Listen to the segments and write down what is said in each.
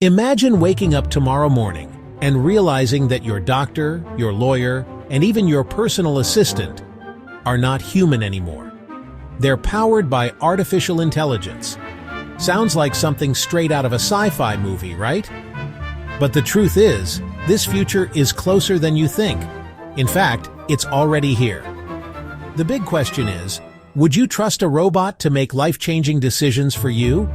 Imagine waking up tomorrow morning and realizing that your doctor, your lawyer, and even your personal assistant are not human anymore. They're powered by artificial intelligence. Sounds like something straight out of a sci-fi movie, right? But the truth is, this future is closer than you think. In fact, it's already here. The big question is, would you trust a robot to make life-changing decisions for you?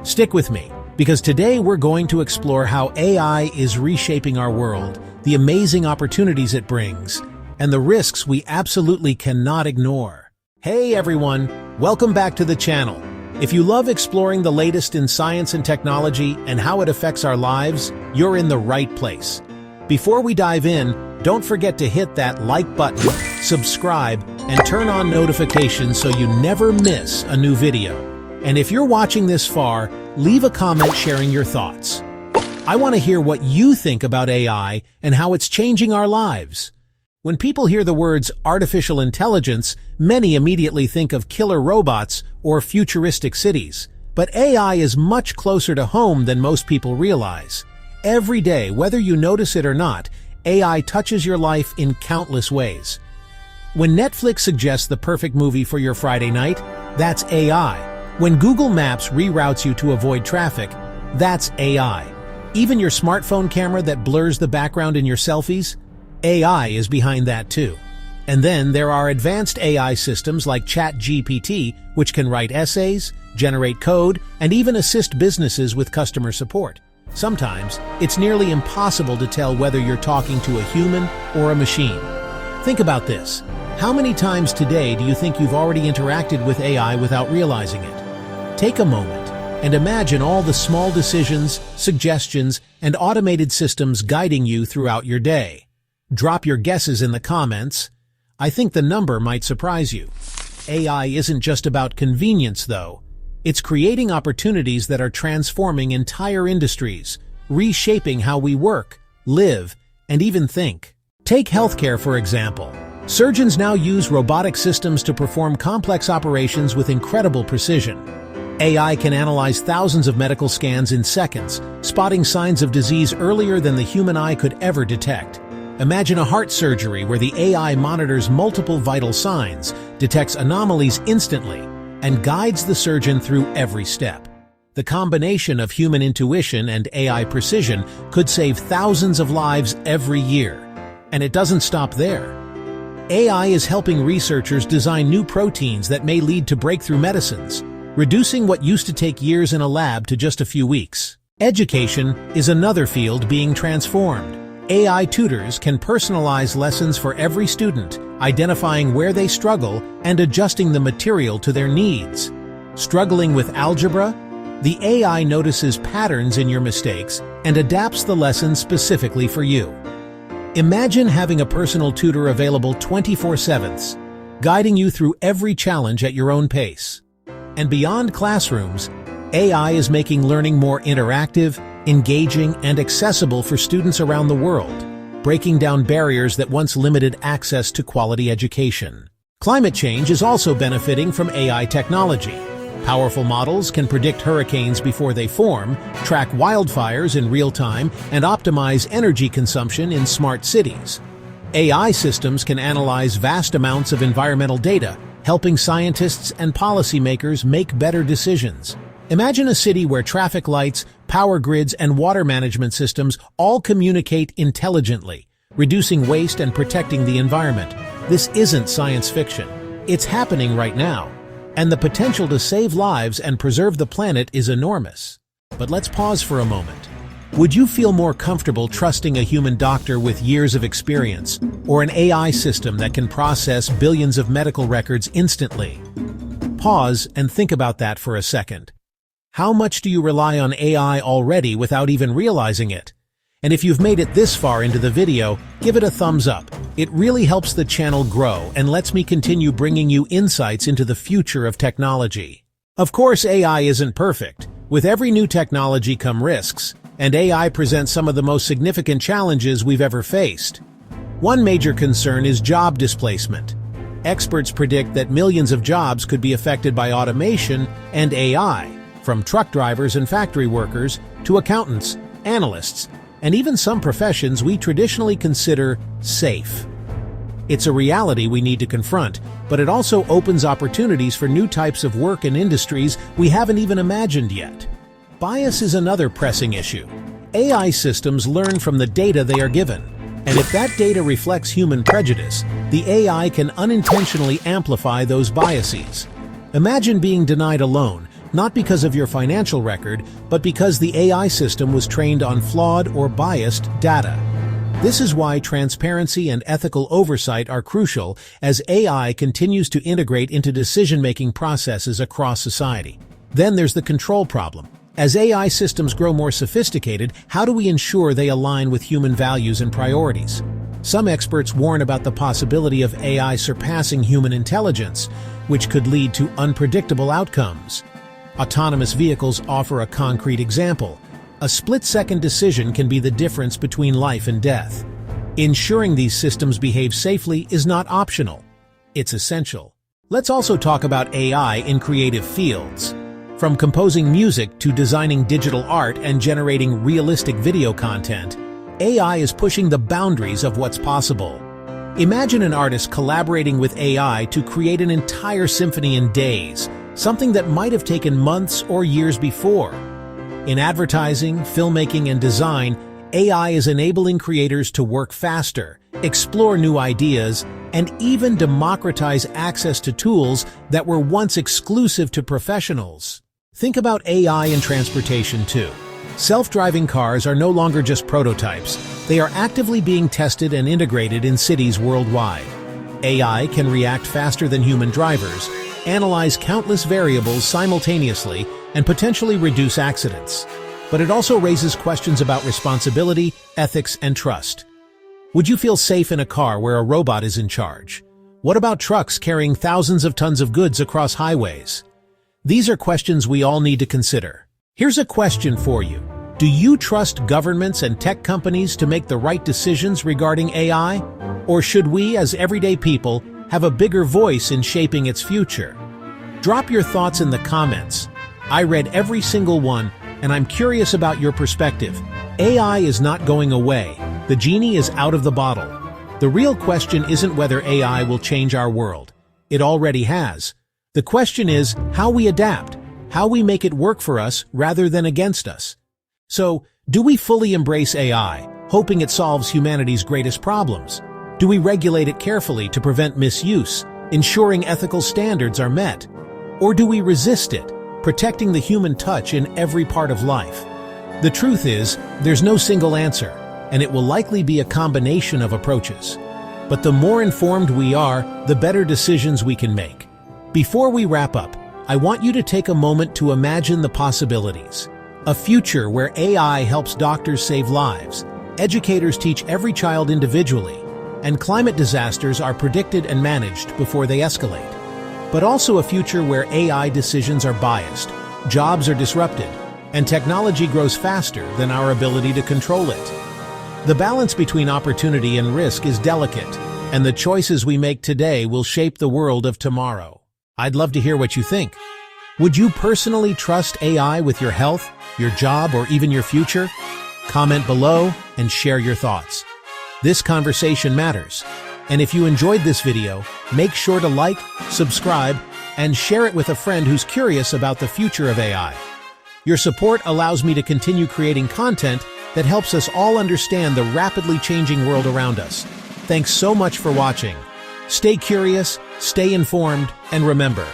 Stick with me, because today we're going to explore how AI is reshaping our world, the amazing opportunities it brings, and the risks we absolutely cannot ignore. Hey everyone, welcome back to the channel. If you love exploring the latest in science and technology and how it affects our lives, you're in the right place. Before we dive in, don't forget to hit that like button, subscribe, and turn on notifications so you never miss a new video. And if you're watching this far, leave a comment sharing your thoughts. I want to hear what you think about AI and how it's changing our lives. When people hear the words artificial intelligence, many immediately think of killer robots or futuristic cities. But AI is much closer to home than most people realize. Every day, whether you notice it or not, AI touches your life in countless ways. When Netflix suggests the perfect movie for your Friday night, that's AI. When Google Maps reroutes you to avoid traffic, that's AI. Even your smartphone camera that blurs the background in your selfies, AI is behind that too. And then there are advanced AI systems like ChatGPT, which can write essays, generate code, and even assist businesses with customer support. Sometimes, it's nearly impossible to tell whether you're talking to a human or a machine. Think about this. How many times today do you think you've already interacted with AI without realizing it? Take a moment and imagine all the small decisions, suggestions, and automated systems guiding you throughout your day. Drop your guesses in the comments. I think the number might surprise you. AI isn't just about convenience, though. It's creating opportunities that are transforming entire industries, reshaping how we work, live, and even think. Take healthcare, for example. Surgeons now use robotic systems to perform complex operations with incredible precision. AI can analyze thousands of medical scans in seconds, spotting signs of disease earlier than the human eye could ever detect. Imagine a heart surgery where the AI monitors multiple vital signs, detects anomalies instantly, and guides the surgeon through every step. The combination of human intuition and AI precision could save thousands of lives every year. And it doesn't stop there. AI is helping researchers design new proteins that may lead to breakthrough medicines, reducing what used to take years in a lab to just a few weeks. Education is another field being transformed. AI tutors can personalize lessons for every student, identifying where they struggle and adjusting the material to their needs. Struggling with algebra? The AI notices patterns in your mistakes and adapts the lesson specifically for you. Imagine having a personal tutor available 24/7, guiding you through every challenge at your own pace. And beyond classrooms, AI is making learning more interactive, engaging, and accessible for students around the world, breaking down barriers that once limited access to quality education. Climate change is also benefiting from AI technology. Powerful models can predict hurricanes before they form, track wildfires in real time, and optimize energy consumption in smart cities. AI systems can analyze vast amounts of environmental data, helping scientists and policymakers make better decisions. Imagine a city where traffic lights, power grids, and water management systems all communicate intelligently, reducing waste and protecting the environment. This isn't science fiction. It's happening right now. And the potential to save lives and preserve the planet is enormous. But let's pause for a moment. Would you feel more comfortable trusting a human doctor with years of experience, or an AI system that can process billions of medical records instantly? Pause and think about that for a second. How much do you rely on AI already without even realizing it? And if you've made it this far into the video, give it a thumbs up. It really helps the channel grow and lets me continue bringing you insights into the future of technology. Of course, AI isn't perfect. With every new technology come risks, and AI presents some of the most significant challenges we've ever faced. One major concern is job displacement. Experts predict that millions of jobs could be affected by automation and AI, from truck drivers and factory workers to accountants, analysts, and even some professions we traditionally consider safe. It's a reality we need to confront, but it also opens opportunities for new types of work and industries we haven't even imagined yet. Bias is another pressing issue. AI systems learn from the data they are given, and if that data reflects human prejudice, the AI can unintentionally amplify those biases. Imagine being denied a loan, not because of your financial record, but because the AI system was trained on flawed or biased data. This is why transparency and ethical oversight are crucial as AI continues to integrate into decision-making processes across society. Then there's the control problem. As AI systems grow more sophisticated, how do we ensure they align with human values and priorities? Some experts warn about the possibility of AI surpassing human intelligence, which could lead to unpredictable outcomes. Autonomous vehicles offer a concrete example. A split-second decision can be the difference between life and death. Ensuring these systems behave safely is not optional. It's essential. Let's also talk about AI in creative fields. From composing music to designing digital art and generating realistic video content, AI is pushing the boundaries of what's possible. Imagine an artist collaborating with AI to create an entire symphony in days, something that might have taken months or years before. In advertising, filmmaking, and design, AI is enabling creators to work faster, explore new ideas, and even democratize access to tools that were once exclusive to professionals. Think about AI in transportation too. Self-driving cars are no longer just prototypes. They are actively being tested and integrated in cities worldwide. AI can react faster than human drivers, analyze countless variables simultaneously, and potentially reduce accidents. But it also raises questions about responsibility, ethics, and trust. Would you feel safe in a car where a robot is in charge? What about trucks carrying thousands of tons of goods across highways? These are questions we all need to consider. Here's a question for you. Do you trust governments and tech companies to make the right decisions regarding AI? Or should we, as everyday people, have a bigger voice in shaping its future? Drop your thoughts in the comments. I read every single one, and I'm curious about your perspective. AI is not going away. The genie is out of the bottle. The real question isn't whether AI will change our world. It already has. The question is how we adapt, how we make it work for us rather than against us. So, do we fully embrace AI, hoping it solves humanity's greatest problems? Do we regulate it carefully to prevent misuse, ensuring ethical standards are met? Or do we resist it, protecting the human touch in every part of life? The truth is, there's no single answer, and it will likely be a combination of approaches. But the more informed we are, the better decisions we can make. Before we wrap up, I want you to take a moment to imagine the possibilities. A future where AI helps doctors save lives, educators teach every child individually, and climate disasters are predicted and managed before they escalate. But also a future where AI decisions are biased, jobs are disrupted, and technology grows faster than our ability to control it. The balance between opportunity and risk is delicate, and the choices we make today will shape the world of tomorrow. I'd love to hear what you think. Would you personally trust AI with your health, your job, or even your future? Comment below and share your thoughts. This conversation matters. And if you enjoyed this video, make sure to like, subscribe, and share it with a friend who's curious about the future of AI. Your support allows me to continue creating content that helps us all understand the rapidly changing world around us. Thanks so much for watching. Stay curious, stay informed, and remember,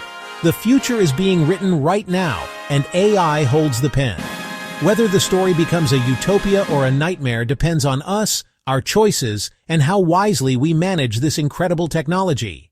the future is being written right now, and AI holds the pen. Whether the story becomes a utopia or a nightmare depends on us, our choices, and how wisely we manage this incredible technology.